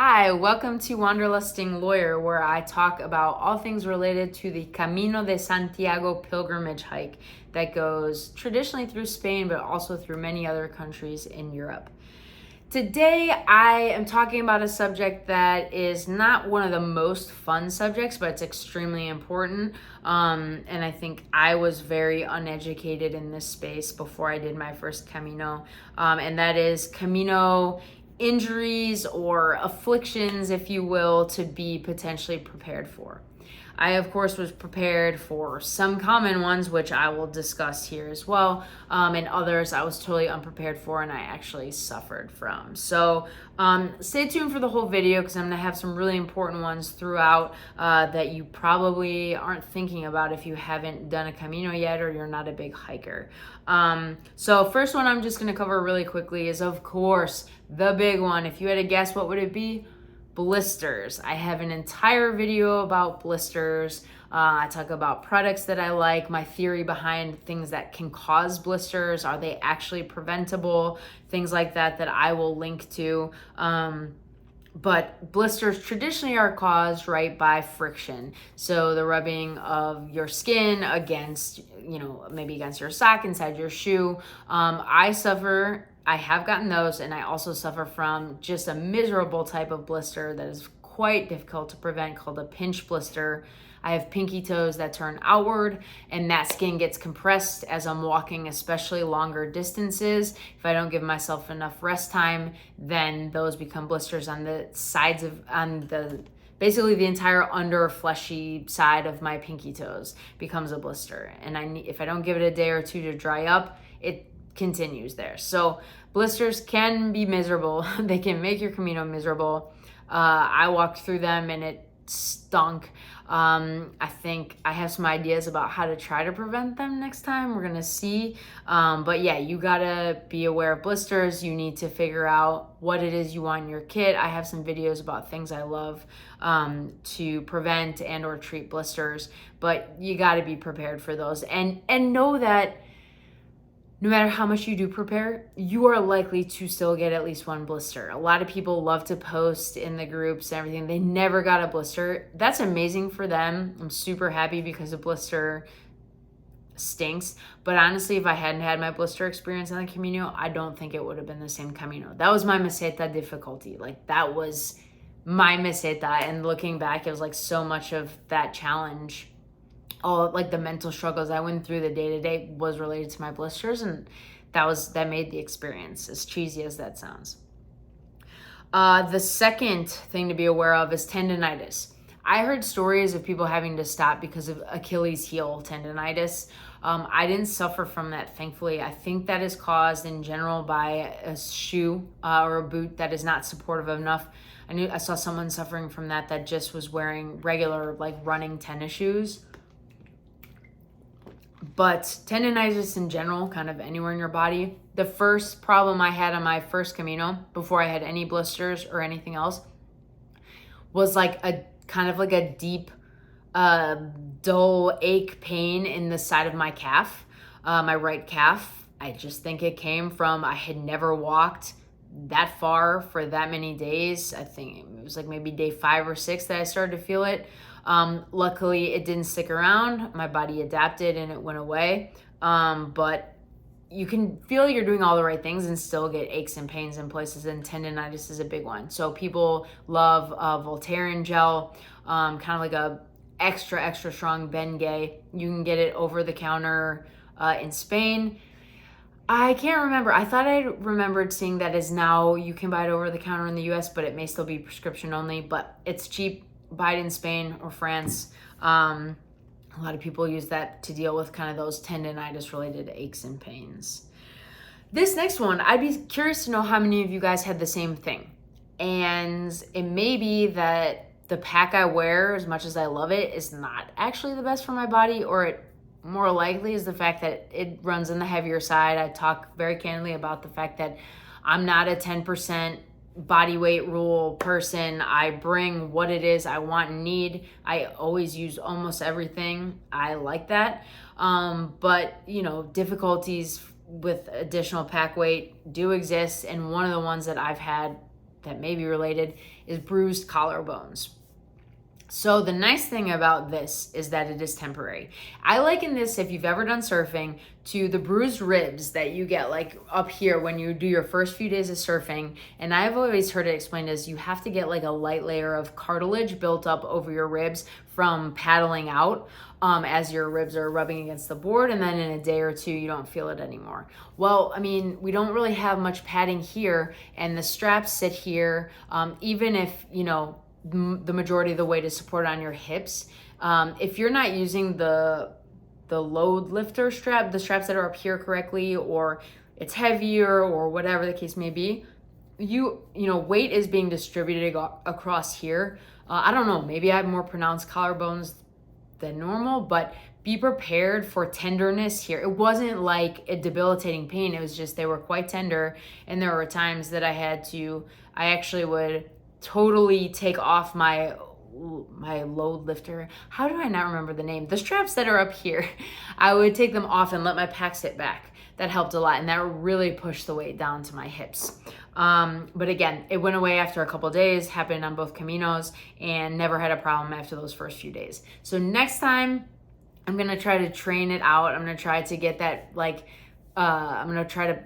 Hi, welcome to Wanderlusting Lawyer, where I talk about all things related to the Camino de Santiago pilgrimage hike that goes traditionally through Spain, but also through many other countries in Europe. Today, I am talking about a subject that is not one of the most fun subjects, but it's extremely important. And I think I was very uneducated in this space before I did my first Camino. And that is Camino injuries or afflictions, if you will, to be potentially prepared for. I, of course, was prepared for some common ones, which I will discuss here as well, and others I was totally unprepared for and I actually suffered from. So stay tuned for the whole video because I'm going to have some really important ones throughout that you probably aren't thinking about if you haven't done a Camino yet or you're not a big hiker. So first one I'm just going to cover really quickly is, of course, the big one. If you had to guess, what would it be? Blisters. I have an entire video about blisters. I talk about products that I like, my theory behind things that can cause blisters. Are they actually preventable? Things like that I will link to. But blisters traditionally are caused, right, by friction. So the rubbing of your skin against, maybe against your sock, inside your shoe. I have gotten those, and I also suffer from just a miserable type of blister that is quite difficult to prevent called a pinch blister. I have pinky toes that turn outward, and that skin gets compressed as I'm walking, especially longer distances. If I don't give myself enough rest time, then those become blisters on the sides basically the entire under fleshy side of my pinky toes becomes a blister. And if I don't give it a day or two to dry up, it continues there. So blisters can be miserable. They can make your Camino miserable. I walked through them and it stunk. I think I have some ideas about how to try to prevent them next time. We're gonna see. But yeah, you gotta be aware of blisters. You need to figure out what it is you want in your kit. I have some videos about things I love to prevent and or treat blisters, but you gotta be prepared for those and know that no matter how much you do prepare, you are likely to still get at least one blister. A lot of people love to post in the groups and everything. They never got a blister. That's amazing for them. I'm super happy because a blister stinks. But honestly, if I hadn't had my blister experience on the Camino, I don't think it would have been the same Camino. That was my meseta difficulty. Like, that was my meseta. And looking back, it was like so much of that challenge, all like the mental struggles I went through the day-to-day was related to my blisters, and that made the experience, as cheesy as that sounds. The second thing to be aware of is tendonitis. I heard stories of people having to stop because of Achilles heel tendonitis. I didn't suffer from that, thankfully. I think that is caused in general by a shoe or a boot that is not supportive enough. I saw someone suffering from that just was wearing regular like running tennis shoes. But tendonitis in general, kind of anywhere in your body. The first problem I had on my first Camino, before I had any blisters or anything else, was like a kind of like a deep, dull ache pain in the side of my calf, my right calf. I just think it came from I had never walked that far for that many days. I think it was like maybe day 5 or 6 that I started to feel it. Luckily, it didn't stick around. My body adapted and it went away. But you can feel you're doing all the right things and still get aches and pains in places, and tendonitis is a big one. So people love Voltaren gel, kind of like a extra strong Bengay. You can get it over the counter in Spain. I can't remember. I thought I remembered seeing that as now you can buy it over the counter in the US, but it may still be prescription only, but it's cheap. Buy it in Spain or France. A lot of people use that to deal with kind of those tendonitis related aches and pains. This next one, I'd be curious to know how many of you guys had the same thing. And it may be that the pack I wear, as much as I love it, is not actually the best for my body, or it more likely is the fact that it runs on the heavier side. I talk very candidly about the fact that I'm not a 10% body weight rule person. I bring what it is I want and need. I always use almost everything. I like that. But difficulties with additional pack weight do exist. And one of the ones that I've had that may be related is bruised collarbones. So the nice thing about this is that it is temporary. I liken this, if you've ever done surfing, to the bruised ribs that you get like up here when you do your first few days of surfing. And I've always heard it explained as you have to get like a light layer of cartilage built up over your ribs from paddling out as your ribs are rubbing against the board. And then in a day or two, you don't feel it anymore. Well, I mean, we don't really have much padding here, and the straps sit here. Even if, you know, the majority of the weight is supported on your hips. If you're not using the load lifter strap, the straps that are up here correctly, or it's heavier or whatever the case may be, you know, weight is being distributed across here. I don't know, maybe I have more pronounced collarbones than normal, but be prepared for tenderness here. It wasn't like a debilitating pain. It was just, they were quite tender. And there were times that I actually would totally take off my load lifter. How do I not remember the name? The straps that are up here, I would take them off and let my pack sit back. That helped a lot, and that really pushed the weight down to my hips. But again, it went away after a couple days, happened on both Caminos, and never had a problem after those first few days. So next time, I'm gonna try to train it out. I'm gonna try to get that, like, I'm gonna try to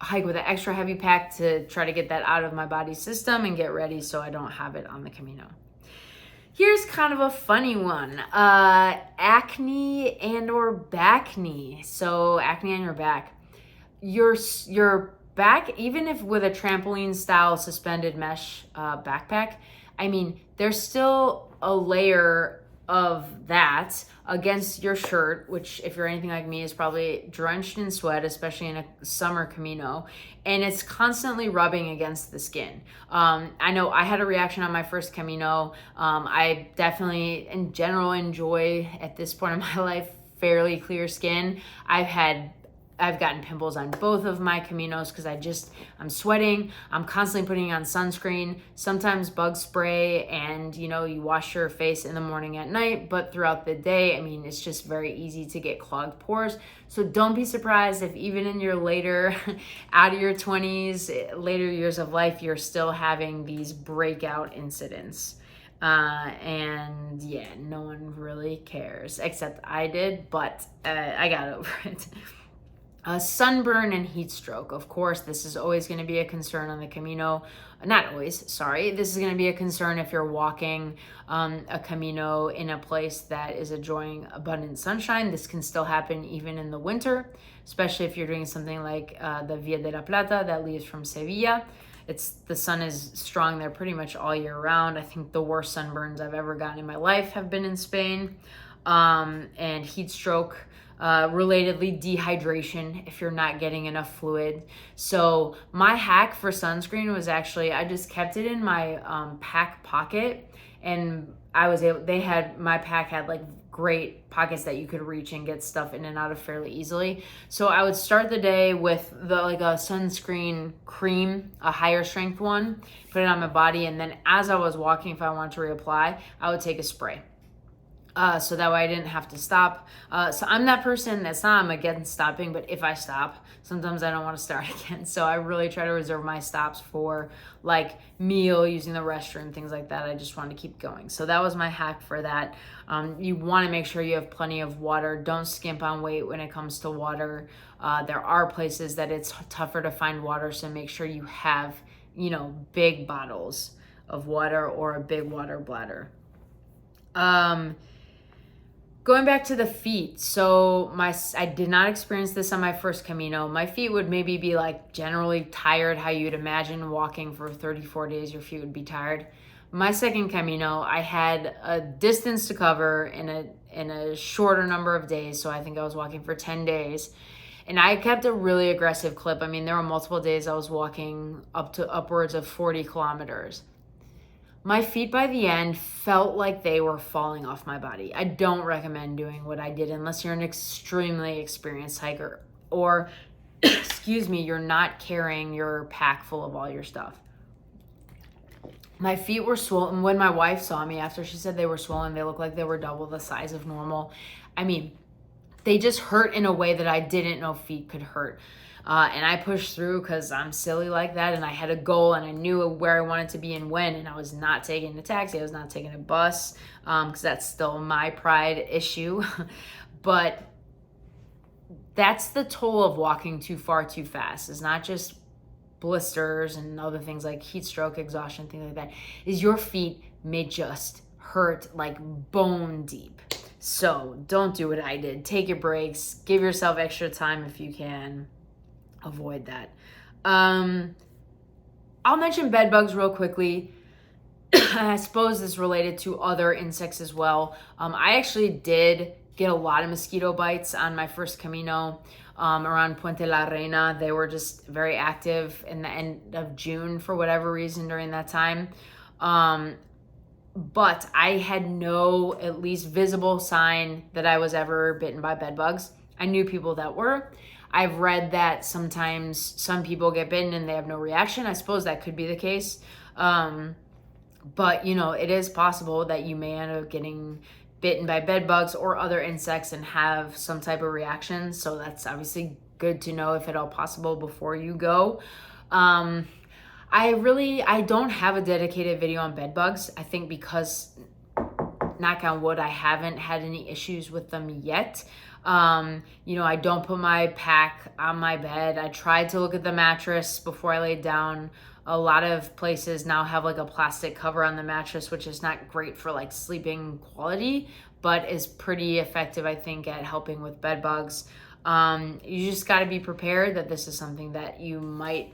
hike with an extra heavy pack to try to get that out of my body system and get ready so I don't have it on the Camino. Here's kind of a funny one. Acne and or back knee. So acne on your back. Your back, even if with a trampoline style suspended mesh backpack, I mean, there's still a layer of that against your shirt, which if you're anything like me is probably drenched in sweat, especially in a summer Camino, and it's constantly rubbing against the skin. I know I had a reaction on my first Camino. I definitely in general enjoy at this point in my life fairly clear skin. I've gotten pimples on both of my Caminos because I'm sweating. I'm constantly putting on sunscreen, sometimes bug spray, and you know, you wash your face in the morning at night, but throughout the day, I mean, it's just very easy to get clogged pores. So don't be surprised if even in your later, out of your 20s, later years of life, you're still having these breakout incidents. And yeah, no one really cares, except I did, but I got over it. Sunburn and heat stroke. Of course, this is always going to be a concern on the Camino. Not always, sorry. This is going to be a concern if you're walking a Camino in a place that is enjoying abundant sunshine. This can still happen even in the winter, especially if you're doing something like the Via de la Plata that leaves from Sevilla. The sun is strong there pretty much all year round. I think the worst sunburns I've ever gotten in my life have been in Spain. And heat stroke. Relatedly, dehydration if you're not getting enough fluid. So my hack for sunscreen was actually, I just kept it in my pack pocket, and my pack had like great pockets that you could reach and get stuff in and out of fairly easily. So I would start the day with a sunscreen cream, a higher strength one, put it on my body, and then as I was walking, if I wanted to reapply, I would take a spray. So that way I didn't have to stop. So I'm that person I'm against stopping, but if I stop, sometimes I don't want to start again. So I really try to reserve my stops for like meal, using the restroom, things like that. I just want to keep going. So that was my hack for that. You want to make sure you have plenty of water. Don't skimp on weight when it comes to water. There are places that it's tougher to find water, so make sure you have, big bottles of water or a big water bladder. Going back to the feet, so I did not experience this on my first Camino. My feet would maybe be like generally tired, how you'd imagine walking for 34 days, your feet would be tired. My second Camino, I had a distance to cover in a shorter number of days, so I think I was walking for 10 days. And I kept a really aggressive clip. I mean, there were multiple days I was walking up to upwards of 40 kilometers. My feet by the end felt like they were falling off my body. I don't recommend doing what I did unless you're an extremely experienced hiker or, you're not carrying your pack full of all your stuff. My feet were swollen. When my wife saw me after, she said they were swollen. They looked like they were double the size of normal. I mean, they just hurt in a way that I didn't know feet could hurt. And I pushed through because I'm silly like that, and I had a goal, and I knew where I wanted to be and when, and I was not taking a taxi, I was not taking a bus, because that's still my pride issue. But that's the toll of walking too far too fast. It's not just blisters and other things like heat stroke, exhaustion, things like that. Is your feet may just hurt like bone deep. So don't do what I did. Take your breaks. Give yourself extra time if you can. Avoid that. I'll mention bed bugs real quickly. I suppose this is related to other insects as well. I actually did get a lot of mosquito bites on my first Camino around Puente la Reina. They were just very active in the end of June for whatever reason during that time. But I had no at least visible sign that I was ever bitten by bed bugs. I knew people that were. I've read that sometimes some people get bitten and they have no reaction. I suppose that could be the case. But, you know, it is possible that you may end up getting bitten by bed bugs or other insects and have some type of reaction. So that's obviously good to know if at all possible before you go. I don't have a dedicated video on bed bugs. I think because, knock on wood, I haven't had any issues with them yet. You know, I don't put my pack on my bed. I tried to look at the mattress before I laid down. A lot of places now have like a plastic cover on the mattress, which is not great for like sleeping quality, but is pretty effective, I think, at helping with bed bugs. You just got to be prepared that this is something that you might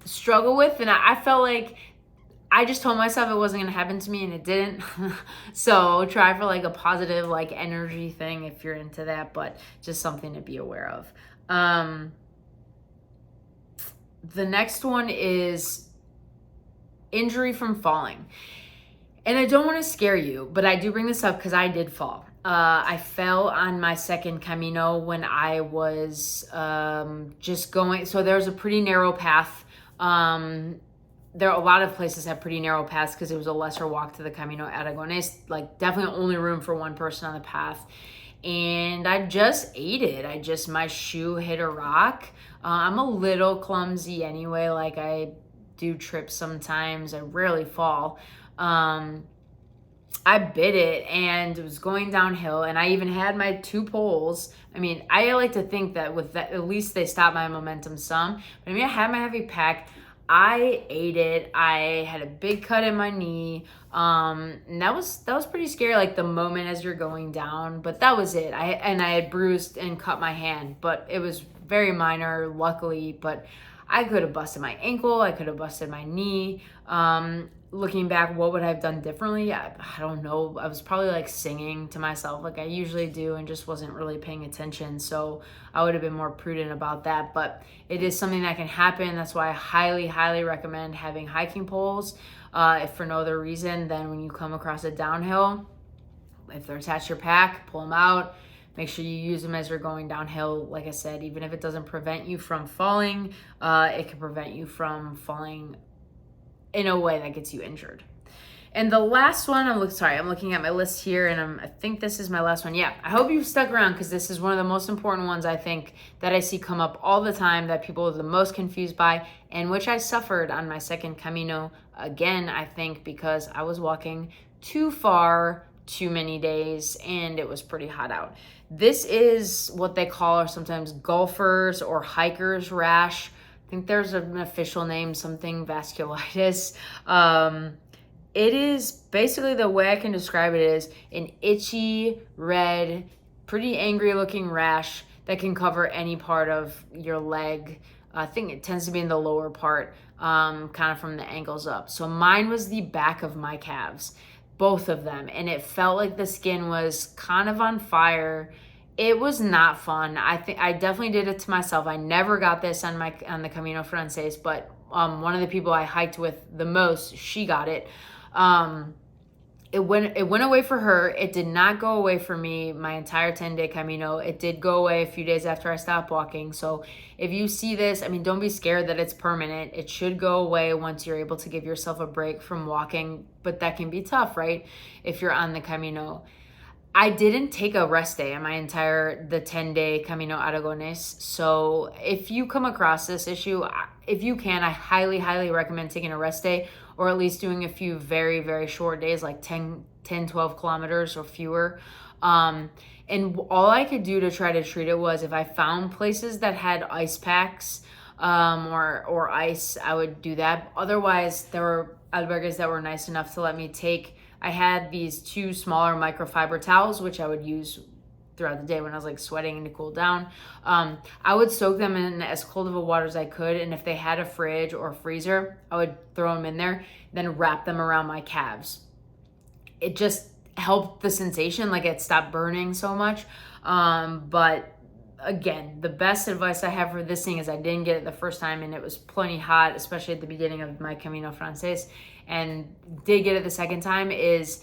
struggle with. And I felt like I just told myself it wasn't going to happen to me, and it didn't. So try for like a positive like energy thing if you're into that, but just something to be aware of. The next one is injury from falling. And I don't want to scare you, but I do bring this up because I did fall. I fell on my second Camino when I was just going. So there's a pretty narrow path. There are a lot of places have pretty narrow paths because it was a lesser walk to the Camino Aragonés. Like definitely only room for one person on the path. And I just ate it. My shoe hit a rock. I'm a little clumsy anyway. Like I do trip sometimes. I rarely fall. I bit it and it was going downhill, and I even had my 2 poles. I mean, I like to think that with that, at least they stopped my momentum some. But I mean, I had my heavy pack. I ate it. I had a big cut in my knee. And that was pretty scary, like the moment as you're going down, but that was it. I had bruised and cut my hand, but it was very minor, luckily, but I could have busted my ankle. I could have busted my knee. Looking back, what would I have done differently? I don't know. I was probably like singing to myself like I usually do and just wasn't really paying attention. So I would have been more prudent about that. But it is something that can happen. That's why I highly, highly recommend having hiking poles. If for no other reason than when you come across a downhill, if they're attached to your pack, pull them out. Make sure you use them as you're going downhill. Like I said, even if it doesn't prevent you from falling, it can prevent you from falling in a way that gets you injured. And the last one, I'm looking at my list here, and I think this is my last one. Yeah, I hope you've stuck around because this is one of the most important ones I think that I see come up all the time that people are the most confused by, and which I suffered on my second Camino. Again, I think because I was walking too far, too many days, and it was pretty hot out. This is what they call, or sometimes golfers or hikers rash. I think there's an official name, something vasculitis. It is basically, the way I can describe it is an itchy, red, pretty angry looking rash that can cover any part of your leg. I think it tends to be in the lower part, kind of from the ankles up. So mine was the back of my calves, both of them. And it felt like the skin was kind of on fire. It was not fun. I think I definitely did it to myself. I never got this on the Camino Francés, but one of the people I hiked with the most, she got it. It went away for her. It did not go away for me my entire 10-day Camino. It did go away a few days after I stopped walking. So if you see this, I mean, don't be scared that it's permanent. It should go away once you're able to give yourself a break from walking, but that can be tough, right? If you're on the Camino. I didn't take a rest day on the 10-day Camino Aragones. So if you come across this issue, if you can, I highly, highly recommend taking a rest day, or at least doing a few very, very short days, like 10, 12 kilometers or fewer. And all I could do to try to treat it was, if I found places that had ice packs or ice, I would do that. Otherwise, there were albergues that were nice enough to let me take. I had these 2 smaller microfiber towels, which I would use throughout the day when I was like sweating and to cool down. I would soak them in as cold of a water as I could. And if they had a fridge or a freezer, I would throw them in there, then wrap them around my calves. It just helped the sensation, like it stopped burning so much. But again, the best advice I have for this thing is, I didn't get it the first time and it was plenty hot, especially at the beginning of my Camino Frances, and did get it the second time, is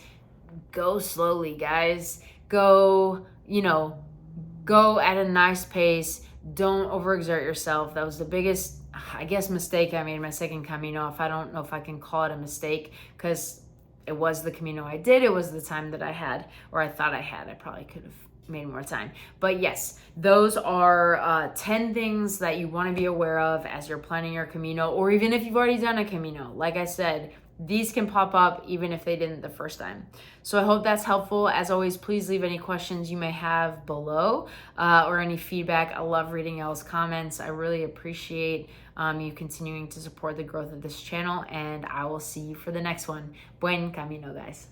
go slowly, guys. Go at a nice pace. Don't overexert yourself. That was the biggest, I guess, mistake I made my second Camino. I don't know if I can call it a mistake, because it was the Camino I did. It was the time that I had, or I thought I had. I probably could have made more time. But yes, those are 10 things that you want to be aware of as you're planning your Camino, or even if you've already done a Camino. Like I said, these can pop up even if they didn't the first time. So I hope that's helpful. As always, please leave any questions you may have below, or any feedback. I love reading y'all's comments. I really appreciate you continuing to support the growth of this channel, and I will see you for the next one. Buen camino, guys.